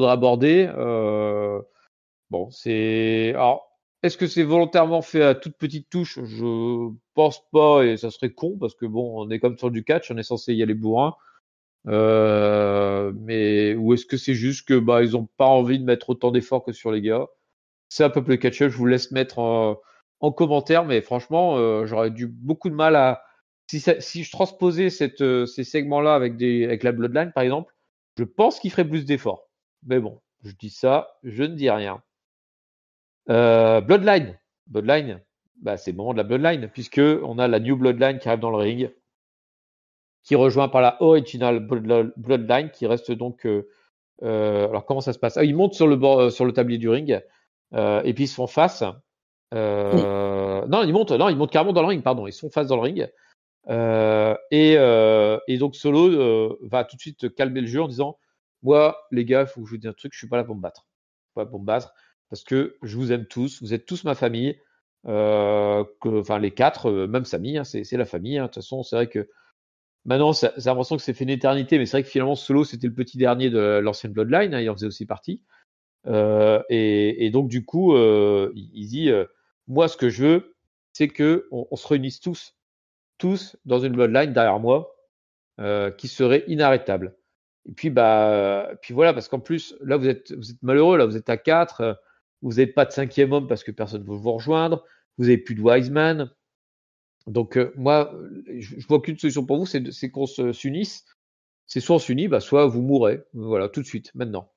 aborder. Bon, alors, est-ce que c'est volontairement fait à toute petite touche? Je pense pas, et ça serait con, parce que bon, on est comme sur du catch, on est censé y aller bourrin. Mais ou est-ce que c'est juste que bah ils ont pas envie de mettre autant d'efforts que sur les gars? C'est un peu le catch-up, je vous laisse mettre en commentaire, mais franchement, j'aurais dû beaucoup de mal à si je transposais ces segments-là avec la Bloodline par exemple, je pense qu'il ferait plus d'efforts. Mais bon, je dis ça, je ne dis rien. Bloodline, bah c'est le moment de la Bloodline puisque on a la New Bloodline qui arrive dans le ring, qui est rejoint par la Original Bloodline qui reste donc alors comment ça se passe? Ils montent sur le tablier du ring et puis ils se font face. Non, ils montent carrément dans le ring, pardon. Ils se font face dans le ring. Et donc Solo va tout de suite calmer le jeu en disant moi, les gars, il faut que je vous dise un truc, je suis pas là pour me battre. Pas pour me battre parce que je vous aime tous, vous êtes tous ma famille. Enfin, les 4, même Samy, hein, c'est la famille. Hein. De toute façon, c'est vrai que maintenant, j'ai l'impression que c'est fait une éternité, mais c'est vrai que finalement, Solo, c'était le petit dernier de l'ancienne Bloodline, hein, il en faisait aussi partie. Et donc, du coup, il dit moi, ce que je veux, c'est que on se réunisse tous dans une Bloodline derrière moi, qui serait inarrêtable. Et puis, puis voilà, parce qu'en plus, là, vous êtes malheureux, là, vous êtes à 4, vous n'avez pas de 5e homme parce que personne ne veut vous rejoindre, vous n'avez plus de Wiseman. Donc, moi, je vois qu'une solution pour vous, c'est qu'on s'unisse. C'est soit on s'unit, soit vous mourrez. Voilà, tout de suite, maintenant.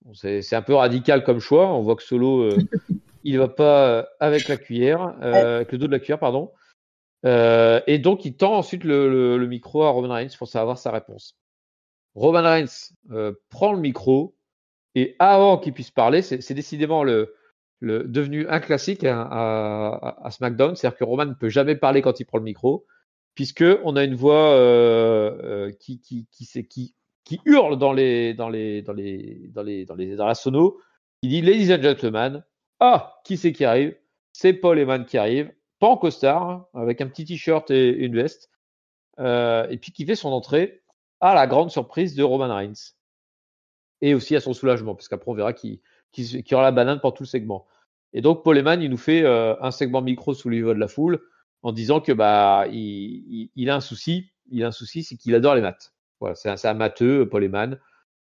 Bon, c'est un peu radical comme choix. On voit que Solo, il va pas avec la cuillère, avec le dos de la cuillère, pardon. Et donc, il tend ensuite le micro à Roman Reigns pour savoir sa réponse. Roman Reigns prend le micro et avant qu'il puisse parler, c'est décidément devenu un classique à SmackDown, c'est-à-dire que Roman ne peut jamais parler quand il prend le micro, puisque on a une voix qui hurle dans la sono, qui dit Ladies and Gentlemen, qui c'est qui arrive? C'est Paul Heyman qui arrive, pas en costard, avec un petit t-shirt et une veste, et puis qui fait son entrée à la grande surprise de Roman Reigns. Et aussi à son soulagement, parce qu'après on verra qui aura la banane pour tout le segment. Et donc Paul Heyman, il nous fait un segment micro sous le niveau de la foule en disant que il a un souci, c'est qu'il adore les maths. Voilà, c'est un matheux, Paul Heyman.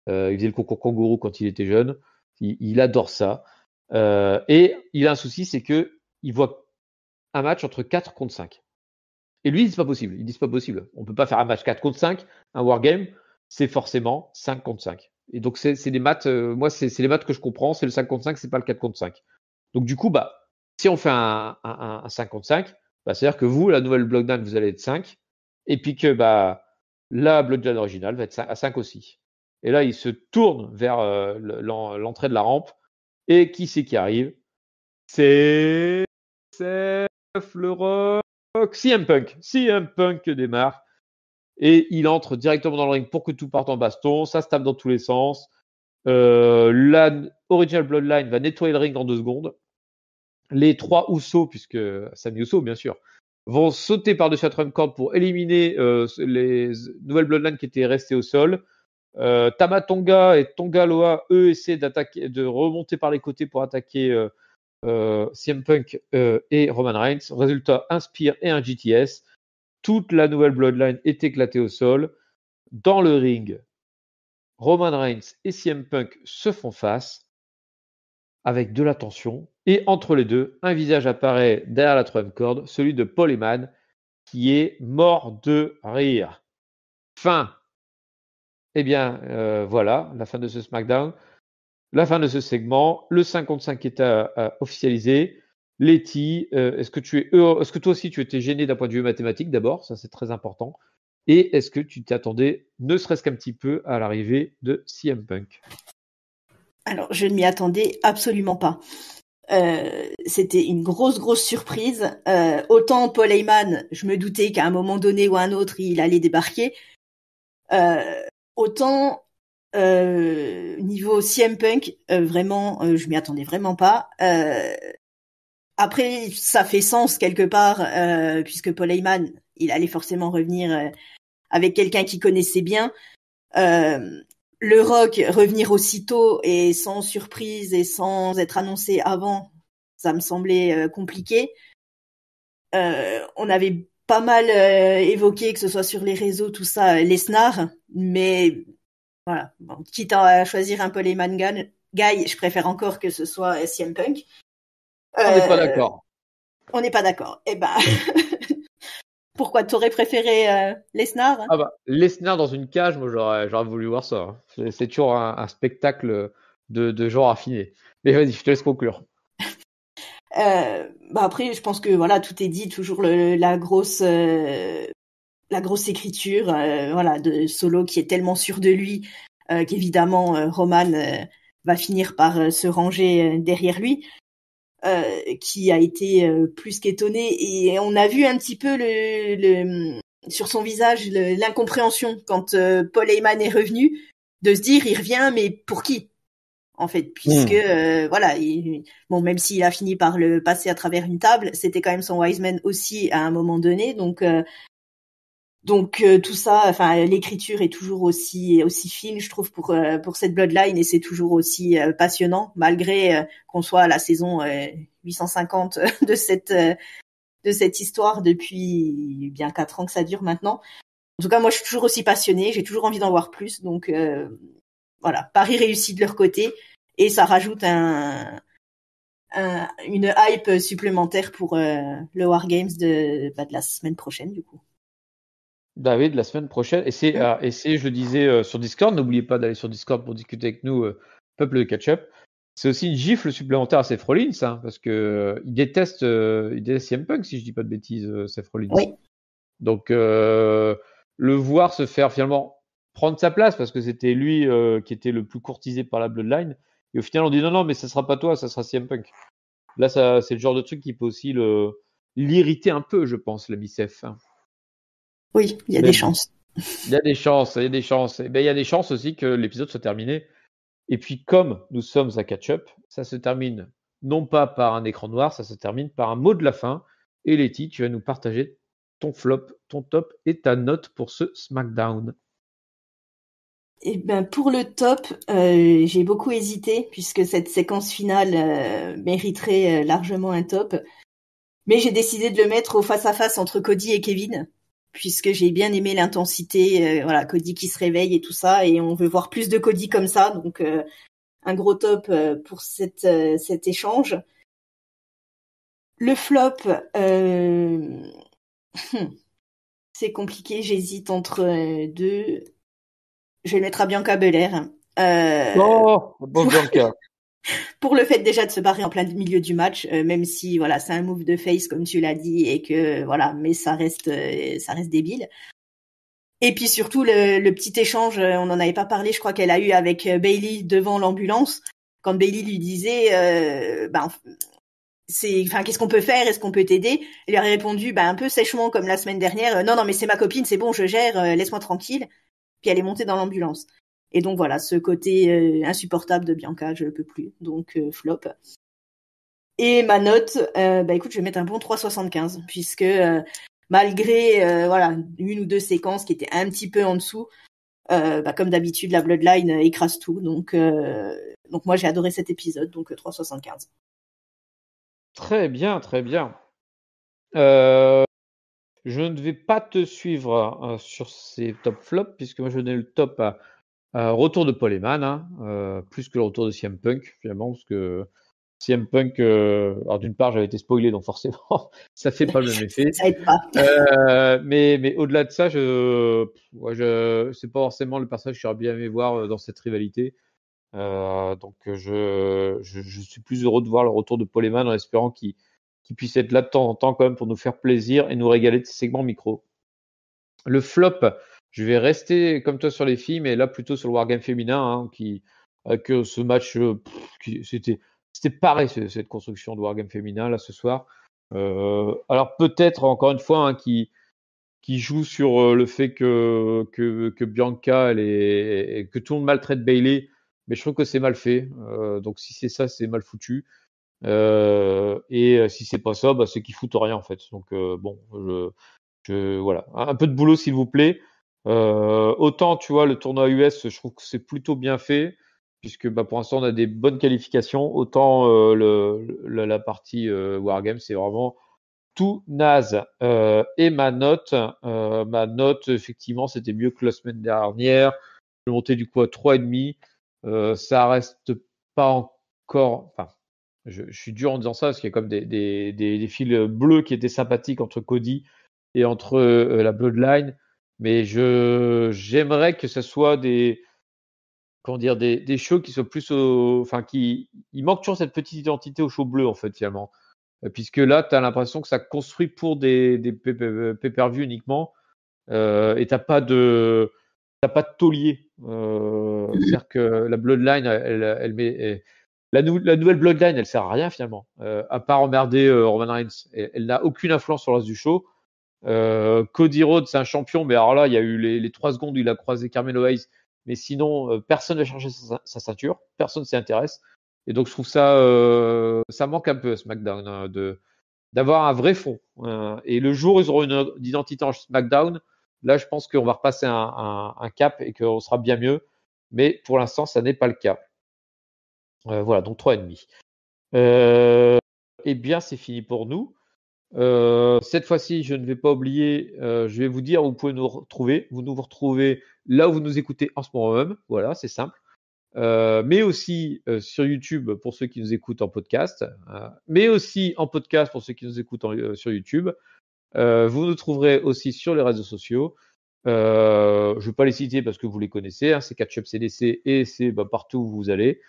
Il faisait le concours kangourou quand il était jeune. Il adore ça. Et il a un souci, c'est que il voit un match entre 4 contre 5. Et lui, il dit c'est pas possible. Il dit c'est pas possible. On peut pas faire un match 4 contre 5, un wargame, c'est forcément 5 contre 5. Et donc c'est des maths, moi c'est les maths que je comprends, c'est le 5 contre 5, c'est pas le 4 contre 5. Donc du coup, si on fait un 5 contre 5, c'est-à-dire que vous, la nouvelle Bloodline, vous allez être 5, et puis que la Bloodline originale va être à 5 aussi. Et là, il se tourne vers l'entrée de la rampe, et qui c'est qui arrive? C'est le Rock, CM Punk. CM Punk démarre. Et il entre directement dans le ring pour que tout parte en baston. Ça se tape dans tous les sens. La Original Bloodline va nettoyer le ring en 2 secondes. Les 3 Usos, puisque Sami Uso, bien sûr, vont sauter par-dessus la trump cord pour éliminer les nouvelles Bloodlines qui étaient restées au sol. Tama Tonga et Tonga Loa, eux, essaient de remonter par les côtés pour attaquer CM Punk et Roman Reigns. Résultat, un Spear et un GTS. Toute la nouvelle Bloodline est éclatée au sol. Dans le ring, Roman Reigns et CM Punk se font face avec de la tension. Et entre les deux, un visage apparaît derrière la troisième corde, celui de Paul Heyman, qui est mort de rire. Fin. Eh bien, voilà, la fin de ce SmackDown. La fin de ce segment. Le 5 contre 5 est officialisé. Letty, est-ce que toi aussi tu étais gêné d'un point de vue mathématique d'abord? Ça, c'est très important. Et est-ce que tu t'attendais, ne serait-ce qu'un petit peu, à l'arrivée de CM Punk? Alors, je ne m'y attendais absolument pas. C'était une grosse surprise. Autant Paul Heyman, je me doutais qu'à un moment donné ou à un autre, il allait débarquer. Autant niveau CM Punk, vraiment, je m'y attendais vraiment pas. Après, ça fait sens quelque part, puisque Paul Heyman, il allait forcément revenir avec quelqu'un qu'il connaissait bien. Le Rock revenir aussitôt et sans surprise et sans être annoncé avant, ça me semblait compliqué. On avait pas mal évoqué, que ce soit sur les réseaux, tout ça, Lesnar, mais voilà, bon, quitte à choisir un Paul Heyman guy, je préfère encore que ce soit CM Punk. On n'est pas d'accord. On n'est pas d'accord. Eh ben, pourquoi t'aurais préféré Lesnar? Lesnar dans une cage, moi j'aurais voulu voir ça. Hein. C'est toujours un spectacle de gens raffinés. Mais vas-y, je te laisse conclure. Après, je pense que voilà, tout est dit. Toujours la grosse écriture, voilà, de Solo qui est tellement sûr de lui qu'évidemment Roman va finir par se ranger derrière lui. Qui a été plus qu'étonné, et on a vu un petit peu sur son visage l'incompréhension quand Paul Heyman est revenu, de se dire il revient mais pour qui en fait, puisque voilà, bon, même s'il a fini par le passer à travers une table, c'était quand même son Wiseman aussi à un moment donné, donc tout ça, enfin l'écriture est toujours aussi fine, je trouve, pour cette Bloodline, et c'est toujours aussi passionnant malgré qu'on soit à la saison 850 de cette histoire depuis bien 4 ans que ça dure maintenant. En tout cas, moi je suis toujours aussi passionnée, j'ai toujours envie d'en voir plus, donc voilà, pari réussi de leur côté, et ça rajoute une hype supplémentaire pour le Wargames de la semaine prochaine du coup. Oui, de la semaine prochaine. Et c'est, je le disais sur Discord, n'oubliez pas d'aller sur Discord pour discuter avec nous, Peuple de Catch-up. c'est aussi une gifle supplémentaire à Seth Rollins, hein, parce que il déteste CM Punk, si je dis pas de bêtises, Seth Rollins. Oui. Donc le voir se faire finalement prendre sa place, parce que c'était lui qui était le plus courtisé par la Bloodline, et au final on dit non, mais ça sera pas toi, ça sera CM Punk. Là, c'est le genre de truc qui peut aussi l'irriter un peu, je pense, la Seth. Hein. Oui, il y a Mais des bon, chances. il y a des chances, il y a des chances. Et ben, il y a des chances aussi que l'épisode soit terminé. Et puis, comme nous sommes à catch-up, ça se termine non pas par un écran noir, ça se termine par un mot de la fin. Et Letty, tu vas nous partager ton flop, ton top et ta note pour ce SmackDown. Et ben pour le top, j'ai beaucoup hésité puisque cette séquence finale mériterait largement un top. Mais j'ai décidé de le mettre au face-à-face entre Cody et Kevin, puisque j'ai bien aimé l'intensité, voilà, Cody qui se réveille et tout ça, et on veut voir plus de Cody comme ça, donc un gros top pour cet échange. Le flop, c'est compliqué, j'hésite entre deux. Je vais le mettre à Bianca Belair. Oh, bon Bianca. Pour le fait déjà de se barrer en plein milieu du match, même si voilà c'est un move de face comme tu l'as dit et que voilà, mais ça reste débile. Et puis surtout le petit échange, on n'en avait pas parlé, je crois qu'elle a eu avec Bayley devant l'ambulance, quand Bayley lui disait, qu'est-ce qu'on peut faire, est-ce qu'on peut t'aider? Elle lui a répondu, un peu sèchement comme la semaine dernière, non mais c'est ma copine, c'est bon, je gère, laisse-moi tranquille. Puis elle est montée dans l'ambulance. Et donc voilà, ce côté insupportable de Bianca, je ne peux plus, donc flop. Et ma note, écoute, je vais mettre un bon 3,75 puisque malgré voilà une ou deux séquences qui étaient un petit peu en dessous, comme d'habitude la Bloodline écrase tout. Donc moi j'ai adoré cet épisode, donc 3,75. Très bien, très bien. Je ne vais pas te suivre sur ces top flops, puisque moi je donnais le top à retour de Paul Heyman, hein, plus que le retour de CM Punk, finalement, parce que CM Punk, alors d'une part j'avais été spoilé, donc forcément ça fait pas le même effet. Ça aide pas. Mais au-delà de ça, c'est pas forcément le personnage que j'aurais bien aimé voir dans cette rivalité. Donc je suis plus heureux de voir le retour de Paul Heyman en espérant qu'il puisse être là de temps en temps quand même pour nous faire plaisir et nous régaler de ces segments micro. Le flop, je vais rester comme toi sur les filles, mais là plutôt sur le Wargame féminin, hein, que ce match, c'était pareil cette construction de Wargame féminin là ce soir. Alors peut-être encore une fois qui joue sur le fait que Bianca que tout le monde maltraite Bayley, mais je trouve que c'est mal fait. Donc si c'est ça, c'est mal foutu. Et si c'est pas ça, c'est qu'ils foutent rien en fait. Donc bon, voilà, un peu de boulot s'il vous plaît. Autant tu vois le tournoi US, je trouve que c'est plutôt bien fait puisque pour l'instant on a des bonnes qualifications. Autant la partie Wargame, c'est vraiment tout naze. Et ma note, effectivement, c'était mieux que la semaine dernière. Je vais monter du coup à 3,5. Ça reste pas encore. Enfin, je suis dur en disant ça parce qu'il y a comme des fils bleus qui étaient sympathiques entre Cody et entre la Bloodline. Mais j'aimerais que ce soit comment dire, des shows qui soient plus enfin, il manque toujours cette petite identité au show bleu, en fait, finalement. Puisque là, tu as l'impression que ça construit pour des pay-per-view uniquement, et t'as pas de taulier. C'est-à-dire que la Bloodline, la nouvelle Bloodline, elle sert à rien finalement, à part emmerder Roman Reigns. Elle n'a aucune influence sur le reste du show. Cody Rhodes, c'est un champion, mais alors là, il y a eu les 3 secondes où il a croisé Carmelo Hayes, mais sinon, personne ne va chercher sa ceinture, personne s'y intéresse. Et donc, je trouve ça manque un peu à SmackDown, hein, d'avoir un vrai fond. Et le jour où ils auront une identité en SmackDown, là, je pense qu'on va repasser un cap et qu'on sera bien mieux. Mais pour l'instant, ça n'est pas le cas. Voilà, donc 3,5. Eh bien, c'est fini pour nous. Cette fois-ci, je ne vais pas oublier, je vais vous dire où vous pouvez nous retrouver. Vous nous retrouvez là où vous nous écoutez en ce moment même. Voilà, c'est simple. Mais aussi sur YouTube pour ceux qui nous écoutent en podcast, mais aussi en podcast pour ceux qui nous écoutent sur YouTube. Vous nous trouverez aussi sur les réseaux sociaux. Je ne vais pas les citer parce que vous les connaissez, hein, c'est Catch-up CDC et c'est partout où vous allez.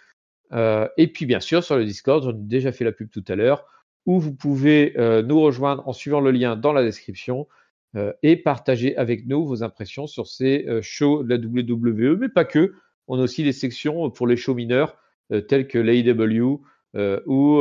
Et puis bien sûr sur le Discord, j'en ai déjà fait la pub tout à l'heure, où vous pouvez nous rejoindre en suivant le lien dans la description et partager avec nous vos impressions sur ces shows de la WWE, mais pas que. On a aussi des sections pour les shows mineurs tels que l'AEW ou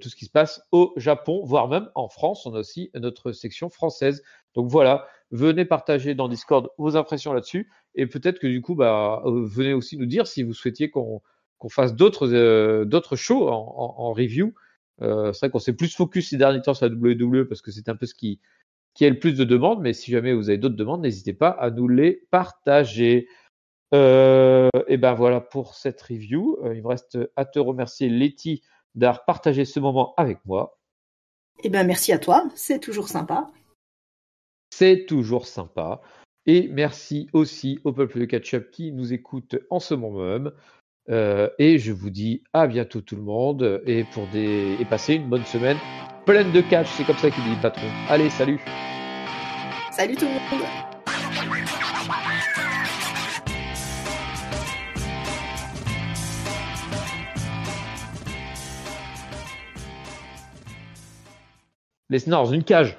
tout ce qui se passe au Japon, voire même en France. On a aussi notre section française. Donc voilà, venez partager dans Discord vos impressions là-dessus et peut-être que du coup, venez aussi nous dire si vous souhaitiez qu'on fasse d'autres shows en review. C'est vrai qu'on s'est plus focus ces derniers temps sur la WWE parce que c'est un peu ce qui a le plus de demandes, mais si jamais vous avez d'autres demandes, n'hésitez pas à nous les partager. Et ben voilà pour cette review. Il me reste à te remercier, Letty, d'avoir partagé ce moment avec moi. Eh ben merci à toi, c'est toujours sympa. C'est toujours sympa. Et merci aussi au peuple de Ketchup qui nous écoute en ce moment même. Et je vous dis à bientôt tout le monde et passez une bonne semaine pleine de catch. C'est comme ça qu'il dit le patron. Allez, salut. Salut tout le monde. Laisse-nous dans une cage.